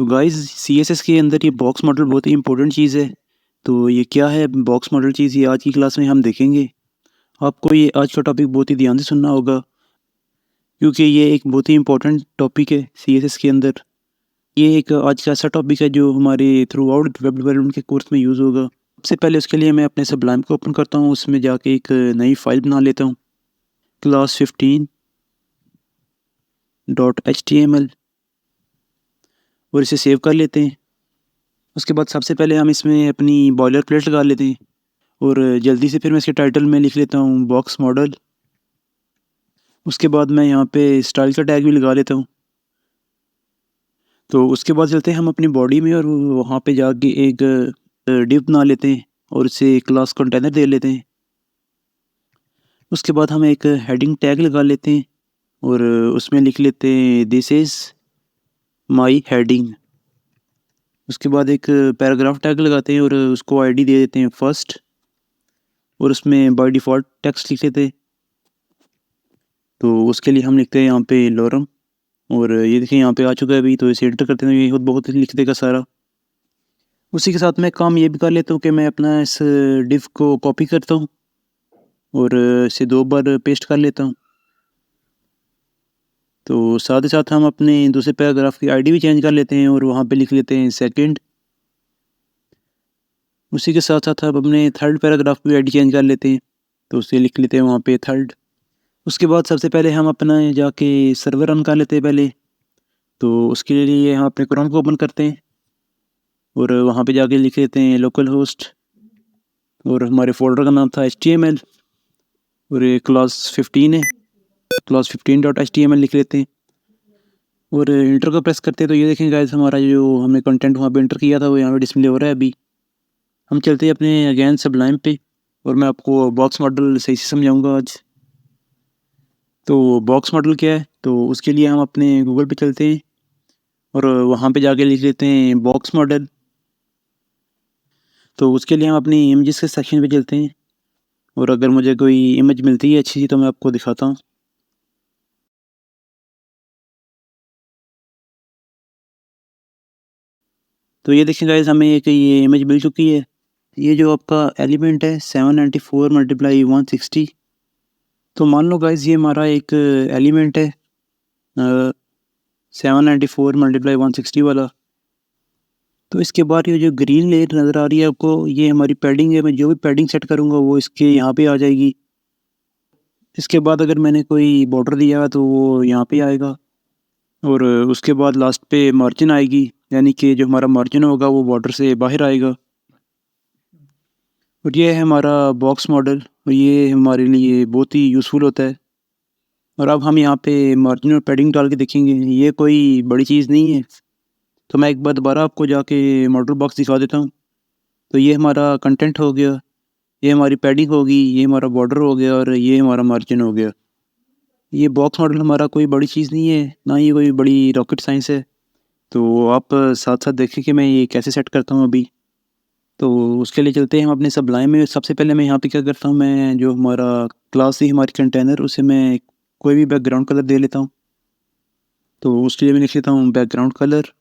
तो guys CSS के अंदर ये बॉक्स मॉडल बहुत ही इंपॉर्टेंट चीज़ है। तो ये क्या है बॉक्स मॉडल चीज़, ये आज की क्लास में हम देखेंगे। आपको ये आज का टॉपिक बहुत ही ध्यान से सुनना होगा, क्योंकि ये एक बहुत ही इंपॉर्टेंट टॉपिक है सीएसएस के अंदर। ये एक आज का ऐसा टॉपिक है जो हमारे थ्रू आउट वेब डेवलपमेंट के कोर्स में यूज़ होगा। सबसे पहले उसके लिए मैं अपने सबलाइम को ओपन करता हूँ, उसमें जाके एक नई फाइल बना लेता हूँ, क्लास 15.html, और इसे सेव कर लेते हैं। उसके बाद सबसे पहले हम इसमें अपनी बॉयलर प्लेट लगा लेते हैं, और जल्दी से फिर मैं इसके टाइटल में लिख लेता हूँ बॉक्स मॉडल। उसके बाद मैं यहाँ पे स्टाइल का टैग भी लगा लेता हूँ। तो उसके बाद चलते हैं हम अपनी बॉडी में, और वहाँ पे जाके एक डिव बना लेते हैं और इसे क्लास कंटेनर दे लेते हैं। उसके बाद हम एक हेडिंग टैग लगा लेते हैं और उसमें लिख लेते हैं दिस इज़ माई हेडिंग। उसके बाद एक पैराग्राफ टैग लगाते हैं और उसको आईडी दे देते हैं फर्स्ट, और उसमें बाय डिफ़ॉल्ट टेक्स्ट लिख लेते हैं। तो उसके लिए हम लिखते हैं यहाँ पे लॉरम, और ये देखिए यहाँ पे आ चुका है अभी। तो इसे एंटर करते हैं, ये खुद बहुत लिख देगा सारा। उसी के साथ मैं काम ये भी कर लेता हूँ कि मैं अपना इस डिव को कॉपी करता हूँ और इसे 2 बार पेस्ट कर लेता हूँ। तो साथ ही साथ हम अपने दूसरे पैराग्राफ की आईडी भी चेंज कर लेते हैं और वहाँ पे लिख लेते हैं सेकंड। उसी के साथ साथ हम अपने थर्ड पैराग्राफ की आईडी चेंज कर लेते हैं, तो उसे लिख लेते हैं वहाँ पे थर्ड। उसके बाद सबसे पहले हम अपना जाके सर्वर रन कर लेते हैं पहले। तो उसके लिए हम अपने क्रोम को ओपन करते हैं और वहाँ पे जाके लिख लेते हैं लोकल होस्ट, और हमारे फोल्डर का नाम था HTML, और ये क्लास 15 है, क्लास 15.html लिख लेते हैं और इंटर को प्रेस करते हैं। तो ये देखें गाइस, हमारा जो हमने कंटेंट वहाँ पे इंटर किया था वो यहाँ पे डिस्प्ले हो रहा है अभी। हम चलते हैं अपने अगेन सबलाइम पे, और मैं आपको बॉक्स मॉडल सही से समझाऊंगा आज। तो बॉक्स मॉडल क्या है, तो उसके लिए हम अपने गूगल पे चलते हैं और वहाँ पे जाके लिख लेते हैं बॉक्स मॉडल। तो उसके लिए हम अपनी इमेजेस के सेक्शन पे चलते हैं, और अगर मुझे कोई इमेज मिलती है अच्छी सी तो मैं आपको दिखाता हूँ। तो ये देखिए गाइस, हमें एक ये इमेज मिल चुकी है। ये जो आपका एलिमेंट है 794 मल्टीप्लाई 160। तो मान लो गाइस ये हमारा एक एलिमेंट है 794 मल्टीप्लाई 160 वाला। तो इसके बाद ये जो ग्रीन लेयर नज़र आ रही है आपको, ये हमारी पैडिंग है। मैं जो भी पैडिंग सेट करूँगा वो इसके यहाँ पे आ जाएगी। इसके बाद अगर मैंने कोई बॉर्डर दिया है तो वो यहाँ पे आएगा, और उसके बाद लास्ट पे मार्जिन आएगी, यानी कि जो हमारा मार्जिन होगा वो बॉर्डर से बाहर आएगा। और ये है हमारा बॉक्स मॉडल, और ये हमारे लिए बहुत ही यूज़फुल होता है। और अब हम यहाँ पे मार्जिन और पैडिंग डाल के देखेंगे, ये कोई बड़ी चीज़ नहीं है। तो मैं एक बार दोबारा आपको जाके मॉडल बॉक्स दिखा देता हूँ। तो ये हमारा कंटेंट हो गया, ये हमारी पैडिंग होगी, ये हमारा बॉर्डर हो गया, और ये हमारा मार्जिन हो गया। ये बॉक्स मॉडल हमारा कोई बड़ी चीज़ नहीं है, ना ये कोई बड़ी रॉकेट साइंस है। तो आप साथ साथ देखें कि मैं ये कैसे सेट करता हूँ अभी। तो उसके लिए चलते हैं हम अपने सबलाइम में। सबसे पहले मैं यहाँ पे क्या करता हूँ, मैं जो हमारा क्लास ही हमारी कंटेनर, उसे मैं कोई भी बैकग्राउंड कलर दे लेता हूँ। तो उसके लिए मैं लिख लेता हूँ बैकग्राउंड कलर।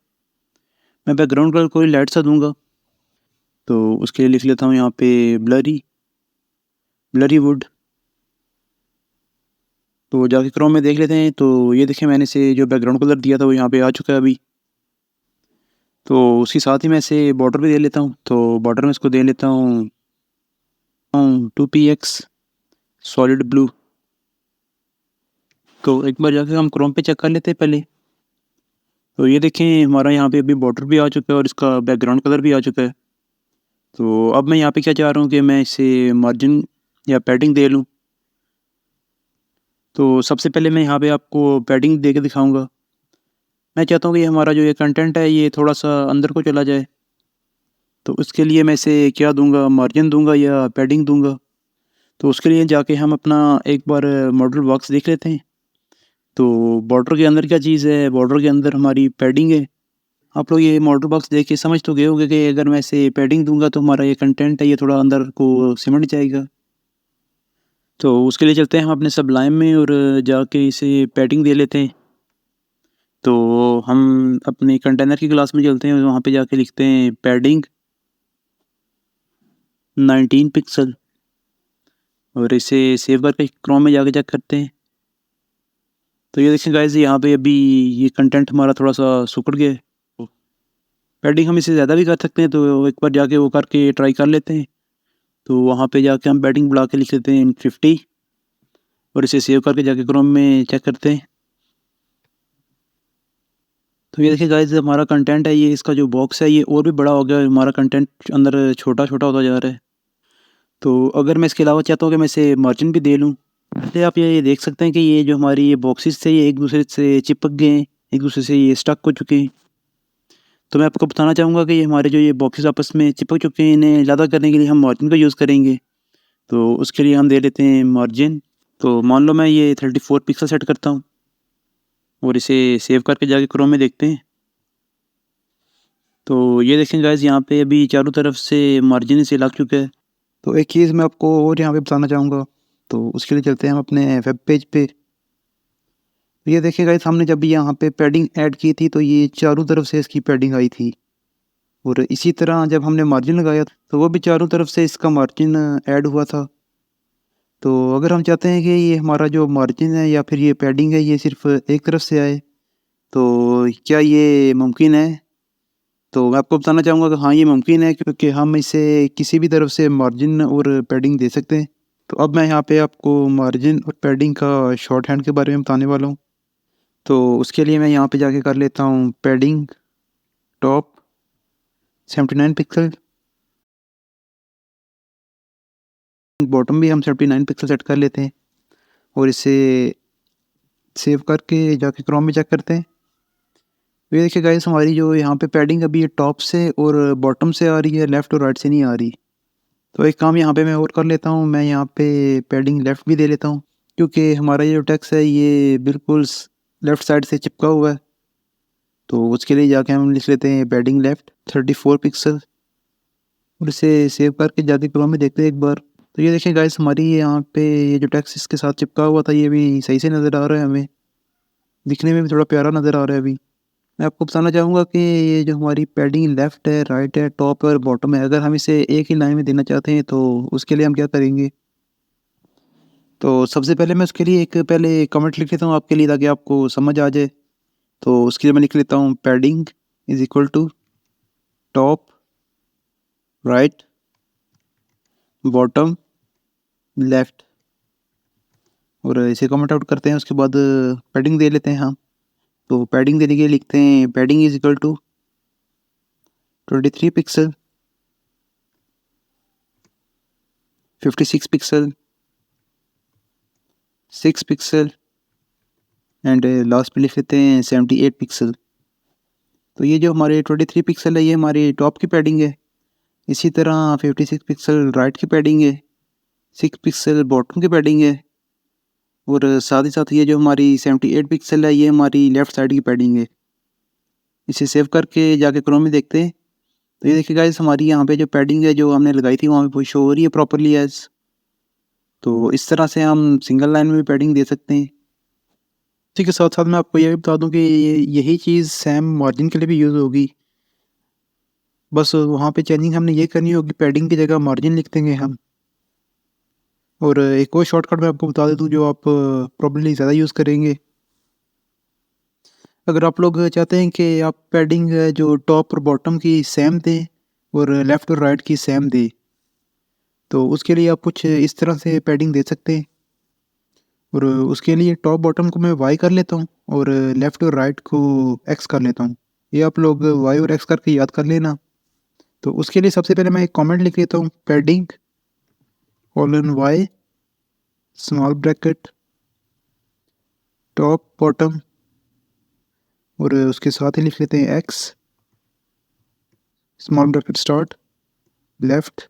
मैं बैकग्राउंड कलर कोई लाइट सा दूंगा। तो उसके लिए लिख लेता हूँ यहाँ पे ब्लरी, ब्लरी वुड। तो जाके क्रोम में देख लेते हैं। तो ये देखें, मैंने से जो बैकग्राउंड कलर दिया था वो यहाँ पे आ चुका है अभी। तो उसके साथ ही मैं इसे बॉर्डर भी दे लेता हूँ। तो बॉर्डर में इसको दे लेता हूँ 2px सॉलिड ब्लू। तो एक बार जाके हम क्रोम पे चेक कर लेते हैं पहले। तो ये देखें, हमारा यहाँ पे अभी बॉर्डर भी आ चुका है और इसका बैकग्राउंड कलर भी आ चुका है। तो अब मैं यहाँ पे क्या चाह रहा हूँ कि मैं इसे मार्जिन या पैडिंग दे लूँ। तो सबसे पहले मैं यहाँ पे आपको पैडिंग दे के दिखाऊँगा। मैं चाहता हूँ कि हमारा जो ये कंटेंट है ये थोड़ा सा अंदर को चला जाए। तो उसके लिए मैं इसे क्या दूंगा, मार्जिन दूंगा या पैडिंग दूंगा। तो उसके लिए जाके हम अपना एक बार मॉडल बॉक्स देख लेते हैं। तो बॉर्डर के अंदर क्या चीज़ है, बॉर्डर के अंदर हमारी पैडिंग है। आप लोग ये मॉडल बॉक्स देख के समझ तो गए होंगे कि अगर मैं इसे पैडिंग दूंगा तो हमारा ये कंटेंट है ये थोड़ा अंदर को सिमट जाएगा। तो उसके लिए चलते हैं हम अपने सबलाइम में और जाके इसे पैडिंग दे लेते हैं। तो हम अपने कंटेनर की क्लास में चलते हैं, वहाँ पे जाके लिखते हैं पैडिंग 19 पिक्सल और इसे सेव करके क्रोम में जाके चेक करते हैं। तो ये देखिए गाइस, यहाँ पे अभी ये कंटेंट हमारा थोड़ा सा सुकड़ गया है। पैडिंग हम इसे ज़्यादा भी कर सकते हैं, तो एक बार जाके वो करके ट्राई कर लेते हैं। तो वहाँ पे जाके हम पैडिंग बढ़ा के लिख लेते हैं 50 और इसे सेव करके जाके क्रोम में चेक करते हैं। तो ये देखिए गाइस, हमारा कंटेंट है, ये इसका जो बॉक्स है ये और भी बड़ा हो गया है, हमारा कंटेंट अंदर छोटा छोटा होता जा रहा है। तो अगर मैं इसके अलावा चाहता हूँ कि मैं इसे मार्जिन भी दे लूँ, तो आप ये देख सकते हैं कि ये जो हमारी ये बॉक्सेस थे ये एक दूसरे से चिपक गए हैं, एक दूसरे से ये स्टक हो चुके हैं। तो मैं आपको बताना चाहूँगा कि ये हमारे जो ये बॉक्सेस आपस में चिपक चुके हैं, इन्हें ज़्यादा करने के लिए हम मार्जिन का यूज़ करेंगे। तो उसके लिए हम दे लेते हैं मार्जिन। तो मान लो मैं ये 34 पिक्सल सेट करता हूँ और इसे सेव करके जाके क्रोम में देखते हैं। तो ये देखें गाइस, यहाँ पे अभी चारों तरफ से मार्जिन से लग चुका है। तो एक चीज़ मैं आपको और यहाँ पे बताना चाहूँगा, तो उसके लिए चलते हैं हम अपने वेब पेज पे। ये देखिए गाइस, हमने जब यहाँ पे पैडिंग ऐड की थी तो ये चारों तरफ से इसकी पैडिंग आई थी और इसी तरह जब हमने मार्जिन लगाया तो वो भी चारों तरफ से इसका मार्जिन ऐड हुआ था। तो अगर हम चाहते हैं कि ये हमारा जो मार्जिन है या फिर ये पैडिंग है ये सिर्फ एक तरफ से आए, तो क्या ये मुमकिन है? तो मैं आपको बताना चाहूँगा कि हाँ, ये मुमकिन है, क्योंकि हम इसे किसी भी तरफ से मार्जिन और पैडिंग दे सकते हैं। तो अब मैं यहाँ पे आपको मार्जिन और पैडिंग का शॉर्ट हैंड के बारे में बताने वाला हूँ। तो उसके लिए मैं यहाँ पे जाके कर लेता हूँ पैडिंग टॉप 79 पिक्सल, बॉटम भी हम 79 पिक्सल सेट कर लेते हैं और इसे सेव करके जाके क्रोम में चेक करते हैं। तो ये देखिए गाइस, हमारी जो यहाँ पे पैडिंग अभी टॉप से और बॉटम से आ रही है, लेफ़्ट और राइट से नहीं आ रही। तो एक काम यहाँ पे मैं और कर लेता हूँ, मैं यहाँ पे पैडिंग लेफ़्ट भी दे लेता हूँ, क्योंकि हमारा ये जो टेक्स्ट है ये बिल्कुल लेफ़्ट साइड से चिपका हुआ है। तो उसके लिए जाके हम लिख लेते हैं पैडिंग लेफ़्ट 34 पिक्सल और इसे सेव करके जाके क्रोम में देखते हैं एक बार। तो ये देखिए गाइस, हमारी यहाँ पे ये जो टेक्स्ट इसके साथ चिपका हुआ था ये भी सही से नज़र आ रहा है, हमें दिखने में भी थोड़ा प्यारा नज़र आ रहा है अभी। मैं आपको बताना चाहूँगा कि ये जो हमारी पैडिंग लेफ़्ट है, राइट है, टॉप है और बॉटम है, अगर हम इसे एक ही लाइन में देना चाहते हैं तो उसके लिए हम क्या करेंगे? तो सबसे पहले मैं उसके लिए एक पहले कमेंट लिख लेता हूँ आपके लिए, ताकि आपको समझ आ जाए। तो उसके लिए मैं लिख लेता हूँ padding is equal to top, right, bottom, left और इसे कमेंट आउट करते हैं। उसके बाद पैडिंग दे लेते हैं हम। तो पैडिंग देने के लिए लिखते हैं padding is equal to 23 pixel, 56 pixel, 6 pixel and last पे लिख लेते हैं 78 पिक्सल। तो ये जो हमारे 23 पिक्सल है ये हमारी टॉप की पैडिंग है। इसी तरह 56 पिक्सल राइट की पैडिंग है, 6 पिक्सल बॉटम की पैडिंग है और साथ ही साथ ये जो हमारी 78 पिक्सल है ये हमारी लेफ़्ट साइड की पैडिंग है। इसे सेव करके जाके क्रोम में देखते हैं। तो ये देखिए गाइस, हमारी यहाँ पे जो पैडिंग है जो हमने लगाई थी वहाँ पे वो शो हो रही है प्रॉपर्ली एज़। तो इस तरह से हम सिंगल लाइन में भी पैडिंग दे सकते हैं। इसी के साथ-साथ मैं आपको ये भी बता दूँ कि यही चीज़ सेम मार्जिन के लिए भी यूज़ होगी। बस वहाँ पे चेंजिंग हमने ये करनी होगी, पैडिंग की जगह मार्जिन लिख देंगे हम। और एक और शॉर्टकट मैं आपको बता देता हूँ जो आप प्रोबेबली ज़्यादा यूज़ करेंगे। अगर आप लोग चाहते हैं कि आप पैडिंग जो टॉप और बॉटम की सेम दें और लेफ़्ट और राइट की सेम दें, तो उसके लिए आप कुछ इस तरह से पैडिंग दे सकते हैं। और उसके लिए टॉप बॉटम को मैं वाई कर लेता हूँ और लेफ़्ट और राइट को एक्स कर लेता हूँ। ये आप लोग वाई और एक्स करके याद कर लेना। तो उसके लिए सबसे पहले मैं एक कमेंट लिख लेता हूँ padding colon Y small bracket top bottom और उसके साथ ही लिख लेते हैं X small bracket start left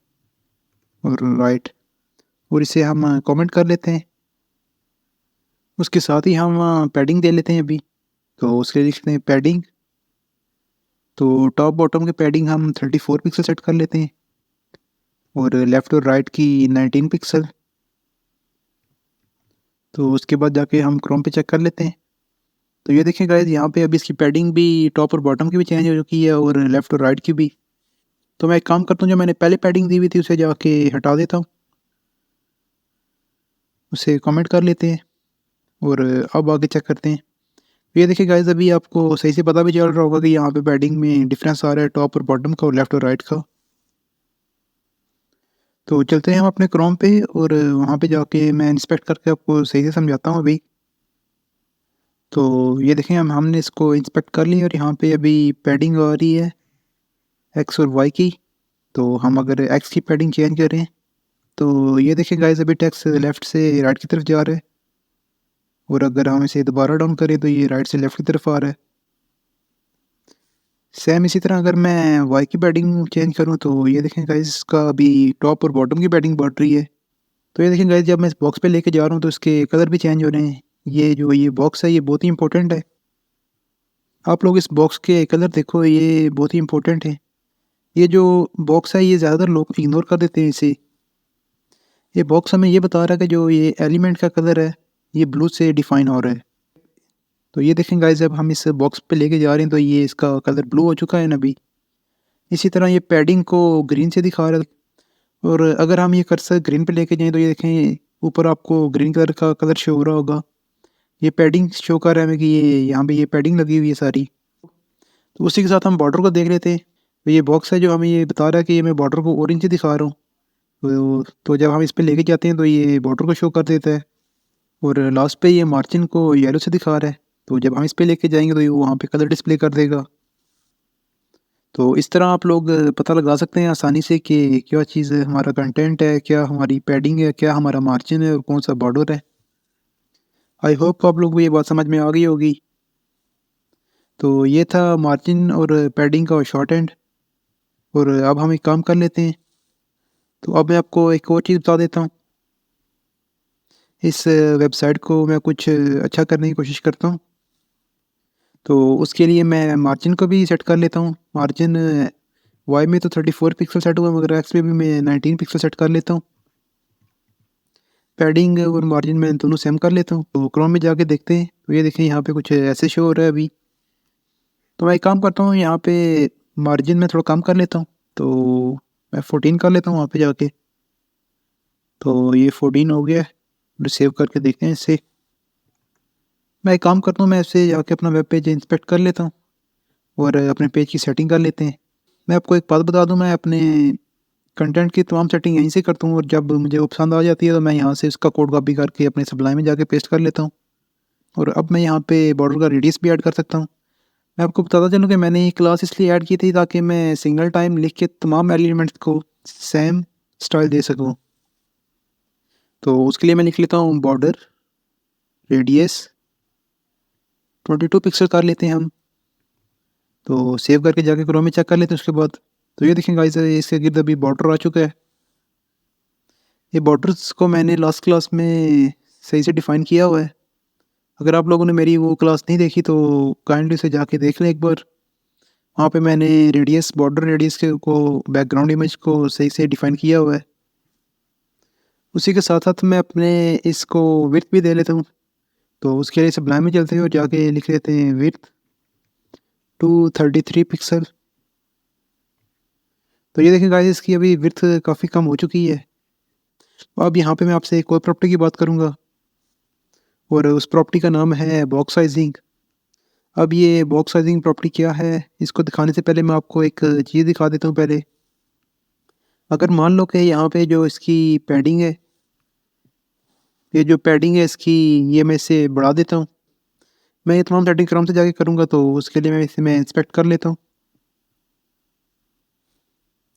और राइट और इसे हम कमेंट कर लेते हैं। उसके साथ ही हम पैडिंग दे लेते हैं अभी। तो उसके लिए लिखते हैं पैडिंग, तो टॉप बॉटम के पैडिंग हम 34 पिक्सल सेट कर लेते हैं और लेफ़्ट और राइट की 19 पिक्सल। तो उसके बाद जाके हम क्रोम पे चेक कर लेते हैं। तो ये देखिए गाइस, यहाँ पे अभी इसकी पैडिंग भी टॉप और बॉटम की भी चेंज हो चुकी है और लेफ़्ट और राइट की भी। तो मैं एक काम करता हूँ, जो मैंने पहले पैडिंग दी हुई थी उसे जाके हटा देता हूँ। उसे कमेंट कर लेते हैं और अब आगे चेक करते हैं। तो ये देखिए गाइस, अभी आपको सही से पता भी चल रहा होगा कि यहाँ पे पैडिंग में डिफरेंस आ रहा है टॉप और बॉटम का और लेफ़्ट और राइट का। तो चलते हैं हम अपने क्रोम पे और वहाँ पे जाके मैं इंस्पेक्ट करके आपको सही से समझाता हूँ अभी। तो ये देखें, हमने इसको इंस्पेक्ट कर लिया और यहाँ पे अभी पैडिंग आ रही है एक्स और वाई की। तो हम अगर एक्स की पैडिंग चेंज करें तो ये देखिए गाइस, अभी टेक्स्ट लेफ़्ट से राइट की तरफ जा रहा है और अगर हम इसे दोबारा डाउन करें तो ये राइट से लेफ़्ट की तरफ आ रहा है। सेम इसी तरह अगर मैं वाई की पैडिंग चेंज करूँ तो ये देखें गाइस, इसका अभी टॉप और बॉटम की पैडिंग बढ़ रही है। तो ये देखें गाइस, जब मैं इस बॉक्स पे लेके जा रहा हूँ तो इसके कलर भी चेंज हो रहे हैं। ये बॉक्स है, ये बहुत ही इंपॉर्टेंट है। आप लोग इस बॉक्स के कलर देखो, ये बहुत ही इंपॉर्टेंट है। ये जो बॉक्स है ये ज़्यादातर लोग इग्नोर कर देते हैं इसे। ये बॉक्स हमें ये बता रहा है कि जो ये एलिमेंट का कलर है ये ब्लू से डिफाइन हो रहा है। तो ये देखें गाइस, जब हम इस बॉक्स पे लेके जा रहे हैं तो ये इसका कलर ब्लू हो चुका है ना अभी। इसी तरह ये पैडिंग को ग्रीन से दिखा रहा है और अगर हम ये कर्सर ग्रीन पे लेके जाएँ तो ये देखें, ऊपर आपको ग्रीन कलर का कलर शो हो रहा होगा। ये पैडिंग शो कर रहा है हमें कि ये यहाँ पे ये पैडिंग लगी हुई है सारी। तो उसी के साथ हम बॉर्डर को देख लेते हैं। तो ये बॉक्स है जो हमें ये बता रहा है कि ये मैं बॉर्डर को ऑरेंज से दिखा रहा हूँ। तो जब हम इस पे लेके जाते हैं तो ये बॉर्डर को शो कर देता है और लास्ट पे ये मार्जिन को येलो से दिखा रहा है। तो जब हम इस पे लेके जाएंगे तो ये वहाँ पे कलर डिस्प्ले कर देगा। तो इस तरह आप लोग पता लगा सकते हैं आसानी से कि क्या चीज़ हमारा कंटेंट है, क्या हमारी पैडिंग है, क्या हमारा मार्जिन है और कौन सा बॉर्डर है। आई होप आप लोग को ये बात समझ में आ गई होगी। तो ये था मार्जिन और पैडिंग का शॉर्ट हैंड। और अब हम एक काम कर लेते हैं। तो अब मैं आपको एक और चीज़ बता देता हूँ। इस वेबसाइट को मैं कुछ अच्छा करने की कोशिश करता हूँ। तो उसके लिए मैं मार्जिन को भी सेट कर लेता हूँ। मार्जिन वाई में तो 34 पिक्सल सेट हुआ, मगर एक्स में भी मैं 19 पिक्सल सेट कर लेता हूँ। पैडिंग और मार्जिन मैं दोनों सेम कर लेता हूँ। तो क्रोम में जाके देखते हैं तो ये देखें, यहाँ पे कुछ ऐसे शो हो रहा है अभी। तो मैं एक काम करता हूँ, यहाँ पे मार्जिन में थोड़ा कम कर लेता हूँ। तो मैं 14 कर लेता हूँ वहाँ पे जाके। तो ये 14 हो गया है। सेव करके देखते हैं इसे। मैं एक काम करता हूँ, मैं इसे जाके अपना वेब पेज इंस्पेक्ट कर लेता हूँ और अपने पेज की सेटिंग कर लेते हैं। मैं आपको एक बात बता दूँ, मैं अपने कंटेंट की तमाम सेटिंग यहीं से करता हूँ और जब मुझे वो पसंद आ जाती है तो मैं यहाँ से इसका कोड कॉपी करके अपने सप्लाई में जाके पेस्ट कर लेता हूँ। और अब मैं यहाँ पे बॉर्डर का रेडियस भी ऐड कर सकता हूँ। मैं आपको बताता चलूँ कि मैंने ये क्लास इसलिए ऐड की थी ताकि मैं सिंगल टाइम लिख के तमाम एलिमेंट्स को सेम स्टाइल दे सकूँ। तो उसके लिए मैं लिख लेता हूँ बॉर्डर रेडियस 22 पिक्सल कर लेते हैं हम। तो सेव करके जाके क्रोम में चेक कर लेते हैं उसके बाद। तो ये देखें गाइस, इसके गिर्द अभी बॉर्डर आ चुका है। ये बॉर्डर्स को मैंने लास्ट क्लास में सही से डिफ़ाइन किया हुआ है। अगर आप लोगों ने मेरी वो क्लास नहीं देखी तो काइंडली से जाके देख लें एक बार। वहाँ पे मैंने रेडियस, बॉर्डर रेडियस के को बैकग्राउंड इमेज को सही से डिफ़ाइन किया हुआ है। उसी के साथ-साथ मैं अपने इसको विड्थ भी दे लेता हूँ। तो उसके लिए सब्लाइम में चलते हैं और जाके लिख लेते हैं विड्थ 233 पिक्सल। तो ये देखिए गाइस, इसकी अभी विड्थ काफ़ी कम हो चुकी है। अब यहाँ पे मैं आपसे एक और प्रॉपर्टी की बात करूँगा और उस प्रॉपर्टी का नाम है बॉक्स साइजिंग। अब ये बॉक्स साइजिंग प्रॉपर्टी क्या है, इसको दिखाने से पहले मैं आपको एक चीज़ दिखा देता हूँ पहले। अगर मान लो कि यहाँ पे जो इसकी पैडिंग है, ये जो पैडिंग है इसकी, ये मैं इसे बढ़ा देता हूँ। मैं ये तमाम सेटिंग क्रोम से जाके करूँगा तो उसके लिए मैं इंस्पेक्ट कर लेता हूँ।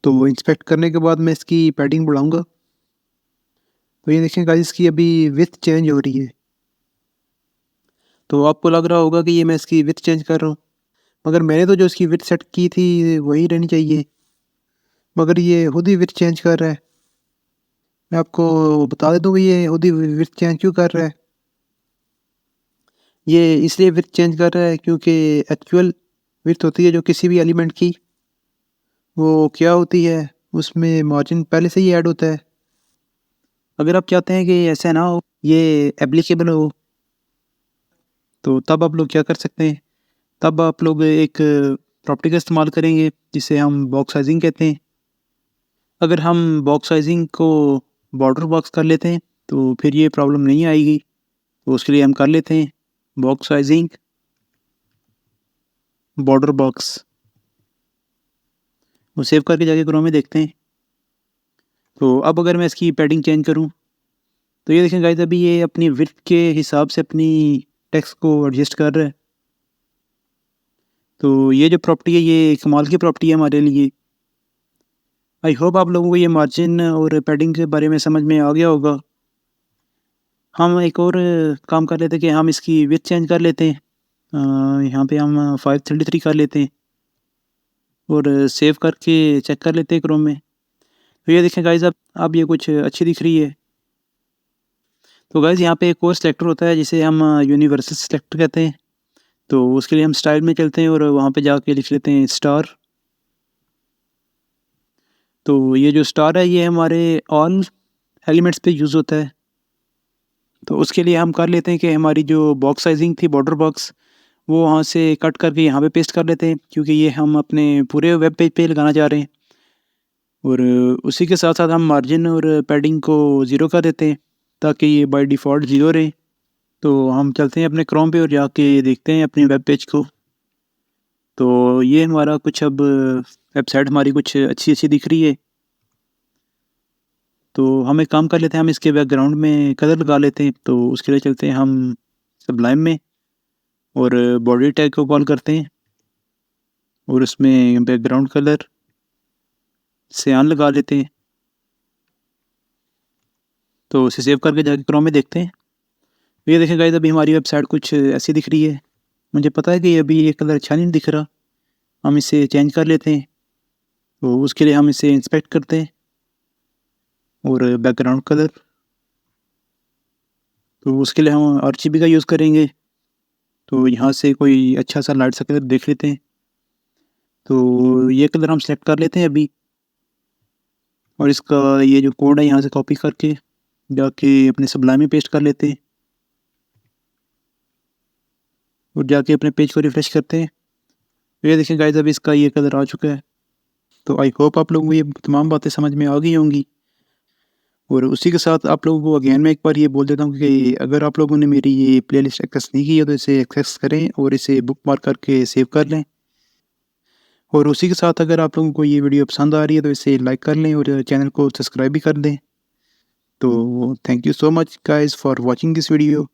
तो इंस्पेक्ट करने के बाद मैं इसकी पैडिंग बढ़ाऊँगा। तो ये देखें गाइस, इसकी अभी विड्थ चेंज हो रही है। तो आपको लग रहा होगा कि ये मैं इसकी विड्थ चेंज कर रहा हूँ, मगर मैंने तो जो इसकी विड्थ सेट की थी वही रहनी चाहिए, मगर ये खुद ही विड्थ चेंज कर रहा है। मैं आपको बता देता हूँ कि ये खुद ही विड्थ चेंज क्यों कर रहा है। ये इसलिए विड्थ चेंज कर रहा है क्योंकि एक्चुअल विड्थ होती है जो किसी भी एलिमेंट की, वो क्या होती है, उसमें मार्जिन पहले से ही ऐड होता है। अगर आप चाहते हैं कि ऐसा ना हो, ये एप्लीकेबल हो, तो तब आप लोग क्या कर सकते हैं, तब आप लोग एक प्रॉपर्टी का इस्तेमाल करेंगे जिसे हम बॉक्स साइजिंग कहते हैं। अगर हम बॉक्स साइजिंग को बॉर्डर बॉक्स कर लेते हैं तो फिर ये प्रॉब्लम नहीं आएगी। तो उसके लिए हम कर लेते हैं बॉक्स साइजिंग बॉर्डर बॉक्स, वो सेव करके जाके क्रोम में देखते हैं। तो अब अगर मैं इसकी पैडिंग चेंज करूं तो ये देखें गाइस, अभी ये अपनी विड्थ के हिसाब से अपनी टेक्स्ट को एडजस्ट कर रहा है। तो ये जो प्रॉपर्टी है ये कमाल की प्रॉपर्टी है हमारे लिए। आई होप आप लोगों को ये मार्जिन और पैडिंग के बारे में समझ में आ गया होगा। हम एक और काम कर लेते हैं कि हम इसकी विड्थ चेंज कर लेते हैं। यहाँ पे हम 533 कर लेते हैं और सेव करके चेक कर लेते हैं क्रोम में। तो ये देखें गाइस, अब ये कुछ अच्छी दिख रही है। तो गाइस यहाँ पे एक और सेलेक्टर होता है जिसे हम यूनिवर्सल सेलेक्टर कहते हैं। तो उसके लिए हम स्टाइल में चलते हैं और वहाँ पे जाके लिख लेते हैं स्टार। तो ये जो स्टार है ये हमारे ऑल एलिमेंट्स पे यूज़ होता है। तो उसके लिए हम कर लेते हैं कि हमारी जो बॉक्स साइजिंग थी बॉर्डर बॉक्स, वो वहाँ से कट करके यहाँ पे पेस्ट कर लेते हैं, क्योंकि ये हम अपने पूरे वेब पेज पे लगाना चाह रहे हैं। और उसी के साथ साथ हम मार्जिन और पैडिंग को ज़ीरो कर देते हैं ताकि ये बाय डिफ़ॉल्ट ज़ीरो रहे। तो हम चलते हैं अपने क्रोम पे और जाके देखते हैं अपने वेब पेज को। तो ये हमारा कुछ अब वेबसाइट हमारी कुछ अच्छी दिख रही है। तो हम एक काम कर लेते हैं, हम इसके बैकग्राउंड में कलर लगा लेते हैं। तो उसके लिए चलते हैं हम सबलाइम में और बॉडी टैग को कॉल करते हैं और उसमें बैकग्राउंड कलर सियान लगा लेते हैं। तो उसे सेव करके जाके क्रोम में देखते हैं। तो ये देखें गाइस, अभी हमारी वेबसाइट कुछ ऐसी दिख रही है। मुझे पता है कि अभी ये कलर अच्छा नहीं दिख रहा, हम इसे चेंज कर लेते हैं। तो उसके लिए हम इसे इंस्पेक्ट करते हैं और बैकग्राउंड कलर, तो उसके लिए हम RGB का यूज़ करेंगे। तो यहाँ से कोई अच्छा सा लाइट सा कलर देख लेते हैं। तो ये कलर हम सेलेक्ट कर लेते हैं अभी, और इसका ये जो कोड है यहाँ से कॉपी करके जाके अपने सबलाइम में पेस्ट कर लेते हैं और जाके अपने पेज को रिफ़्रेश करते हैं। तो ये देखें गाइस, अभी इसका ये कलर आ चुका है। तो आई होप आप लोगों को ये तमाम बातें समझ में आ गई होंगी। और उसी के साथ आप लोगों को अगेन मैं एक बार ये बोल देता हूँ कि अगर आप लोगों ने मेरी ये प्लेलिस्ट एक्सेस नहीं की है तो इसे एक्सेस करें और इसे बुकमार्क करके सेव कर लें। और उसी के साथ अगर आप लोगों को ये वीडियो पसंद आ रही है तो इसे लाइक कर लें और चैनल को सब्सक्राइब भी कर दें। तो thank you so much guys for watching this video.